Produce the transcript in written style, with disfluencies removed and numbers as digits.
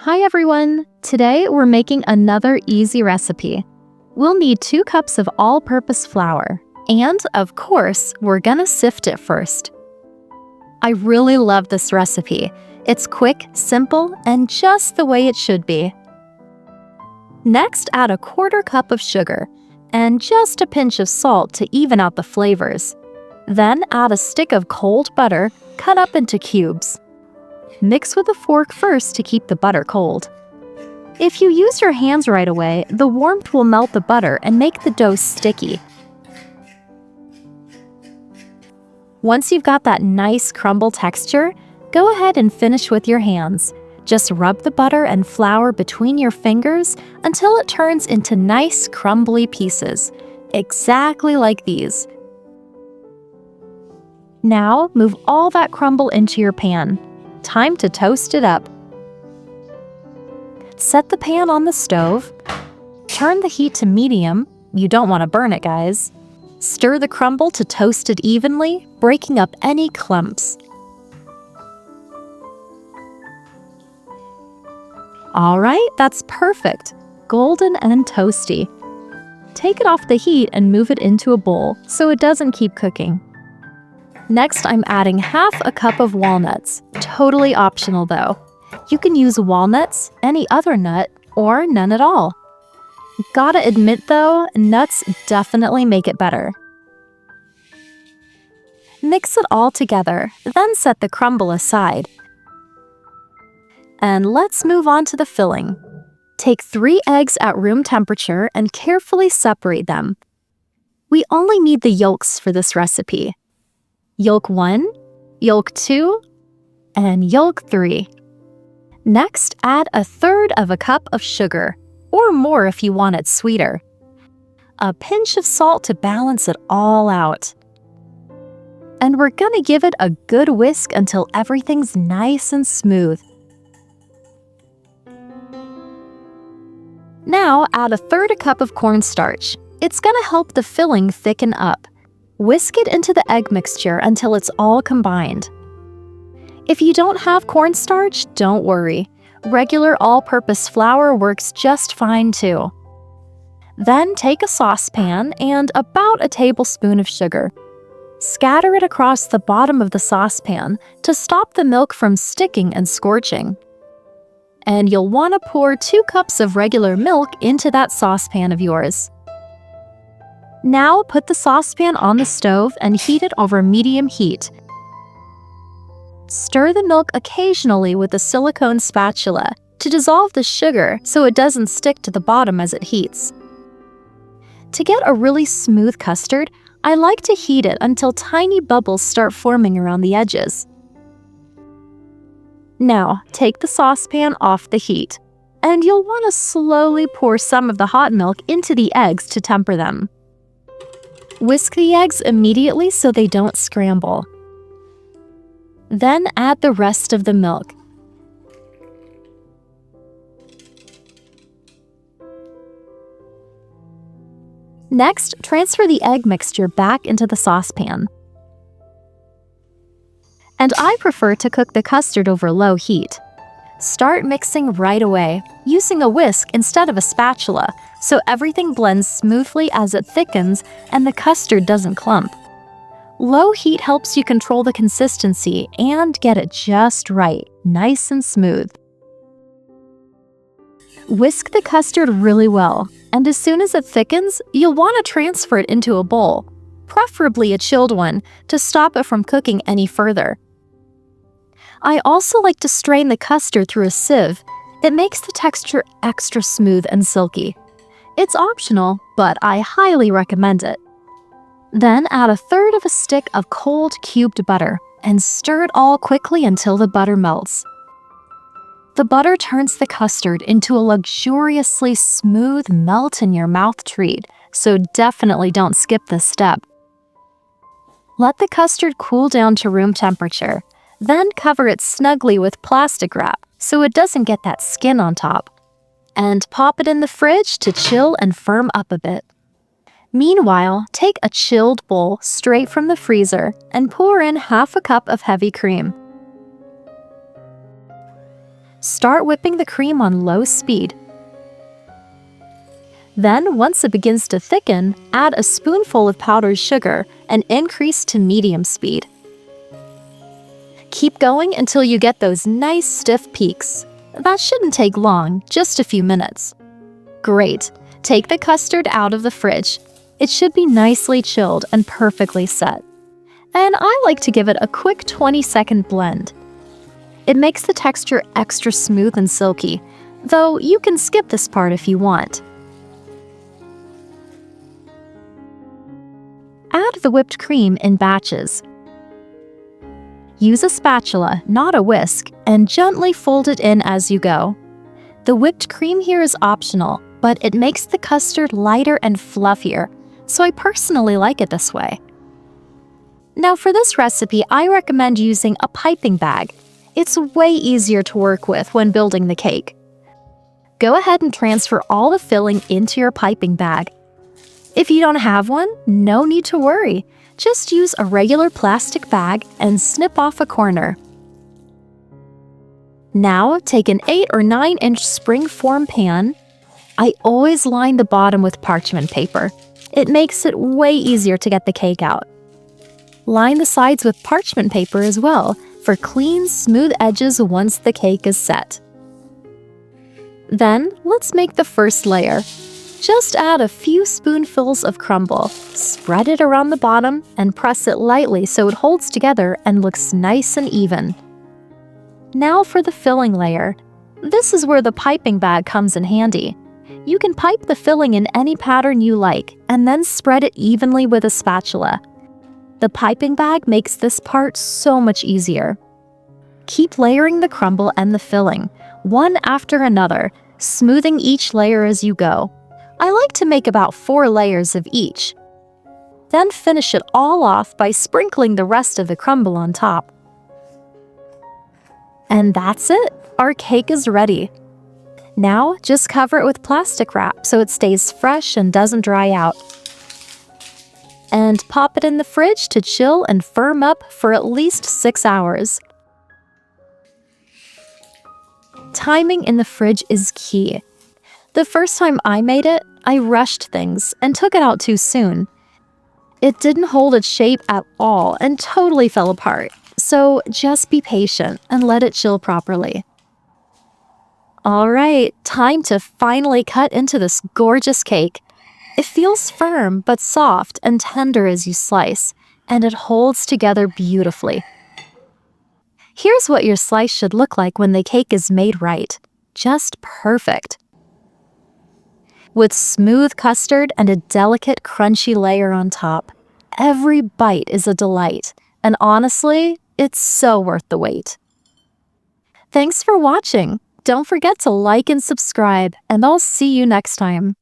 Hi everyone! Today we're making another easy recipe. We'll need 2 cups of all-purpose flour, and of course, we're gonna sift it first. I really love this recipe. It's quick, simple, and just the way it should be. Next, add a 1/4 cup of sugar and just a pinch of salt to even out the flavors. Then add a stick of cold butter cut up into cubes. Mix with a fork first to keep the butter cold. If you use your hands right away, the warmth will melt the butter and make the dough sticky. Once you've got that nice crumble texture, go ahead and finish with your hands. Just rub the butter and flour between your fingers until it turns into nice crumbly pieces, exactly like these. Now, move all that crumble into your pan. Time to toast it up. Set the pan on the stove. Turn the heat to medium. You don't want to burn it, guys. Stir the crumble to toast it evenly, breaking up any clumps. All right, that's perfect. Golden and toasty. Take it off the heat and move it into a bowl so it doesn't keep cooking. Next, I'm adding 1/2 cup of walnuts. Totally optional though. You can use walnuts, any other nut, or none at all. Gotta admit though, nuts definitely make it better. Mix it all together, then set the crumble aside. And let's move on to the filling. Take 3 eggs at room temperature and carefully separate them. We only need the yolks for this recipe. Yolk 1, Yolk 2, and Yolk 3. Next, add 1/3 cup of sugar, or more if you want it sweeter. A pinch of salt to balance it all out. And we're gonna give it a good whisk until everything's nice and smooth. Now, add 1/3 cup of cornstarch. It's gonna help the filling thicken up. Whisk it into the egg mixture until it's all combined. If you don't have cornstarch, don't worry. Regular all-purpose flour works just fine too. Then take a saucepan and about a tablespoon of sugar. Scatter it across the bottom of the saucepan to stop the milk from sticking and scorching. And you'll want to pour 2 cups of regular milk into that saucepan of yours. Now put the saucepan on the stove and heat it over medium heat. Stir the milk occasionally with a silicone spatula to dissolve the sugar so it doesn't stick to the bottom as it heats. To get a really smooth custard, I like to heat it until tiny bubbles start forming around the edges. Now, take the saucepan off the heat, and you'll want to slowly pour some of the hot milk into the eggs to temper them. Whisk the eggs immediately so they don't scramble. Then add the rest of the milk. Next, transfer the egg mixture back into the saucepan. And I prefer to cook the custard over low heat. Start mixing right away, using a whisk instead of a spatula, so everything blends smoothly as it thickens and the custard doesn't clump. Low heat helps you control the consistency and get it just right, nice and smooth. Whisk the custard really well, and as soon as it thickens, you'll want to transfer it into a bowl, preferably a chilled one, to stop it from cooking any further. I also like to strain the custard through a sieve. It makes the texture extra smooth and silky. It's optional, but I highly recommend it. Then add 1/3 stick of cold cubed butter and stir it all quickly until the butter melts. The butter turns the custard into a luxuriously smooth melt-in-your-mouth treat, so definitely don't skip this step. Let the custard cool down to room temperature. Then cover it snugly with plastic wrap so it doesn't get that skin on top. And pop it in the fridge to chill and firm up a bit. Meanwhile, take a chilled bowl straight from the freezer and pour in 1/2 cup of heavy cream. Start whipping the cream on low speed. Then, once it begins to thicken, add a spoonful of powdered sugar and increase to medium speed. Keep going until you get those nice stiff peaks. That shouldn't take long, just a few minutes. Great. Take the custard out of the fridge. It should be nicely chilled and perfectly set. And I like to give it a quick 20-second blend. It makes the texture extra smooth and silky, though you can skip this part if you want. Add the whipped cream in batches. Use a spatula, not a whisk, and gently fold it in as you go. The whipped cream here is optional, but it makes the custard lighter and fluffier, so I personally like it this way. Now for this recipe, I recommend using a piping bag. It's way easier to work with when building the cake. Go ahead and transfer all the filling into your piping bag. If you don't have one, no need to worry. Just use a regular plastic bag and snip off a corner. Now take an 8 or 9-inch spring-form pan. I always line the bottom with parchment paper. It makes it way easier to get the cake out. Line the sides with parchment paper as well for clean, smooth edges once the cake is set. Then, let's make the first layer. Just add a few spoonfuls of crumble, spread it around the bottom, and press it lightly so it holds together and looks nice and even. Now for the filling layer. This is where the piping bag comes in handy. You can pipe the filling in any pattern you like, and then spread it evenly with a spatula. The piping bag makes this part so much easier. Keep layering the crumble and the filling, one after another, smoothing each layer as you go. I like to make about 4 layers of each. Then finish it all off by sprinkling the rest of the crumble on top. And that's it! Our cake is ready. Now, just cover it with plastic wrap so it stays fresh and doesn't dry out. And pop it in the fridge to chill and firm up for at least 6 hours. Timing in the fridge is key. The first time I made it, I rushed things and took it out too soon. It didn't hold its shape at all and totally fell apart, so just be patient and let it chill properly. Alright, time to finally cut into this gorgeous cake. It feels firm but soft and tender as you slice, and it holds together beautifully. Here's what your slice should look like when the cake is made right. Just perfect. With smooth custard and a delicate, crunchy layer on top, every bite is a delight, and honestly, it's so worth the wait. Thanks for watching. Don't forget to like and subscribe, and I'll see you next time.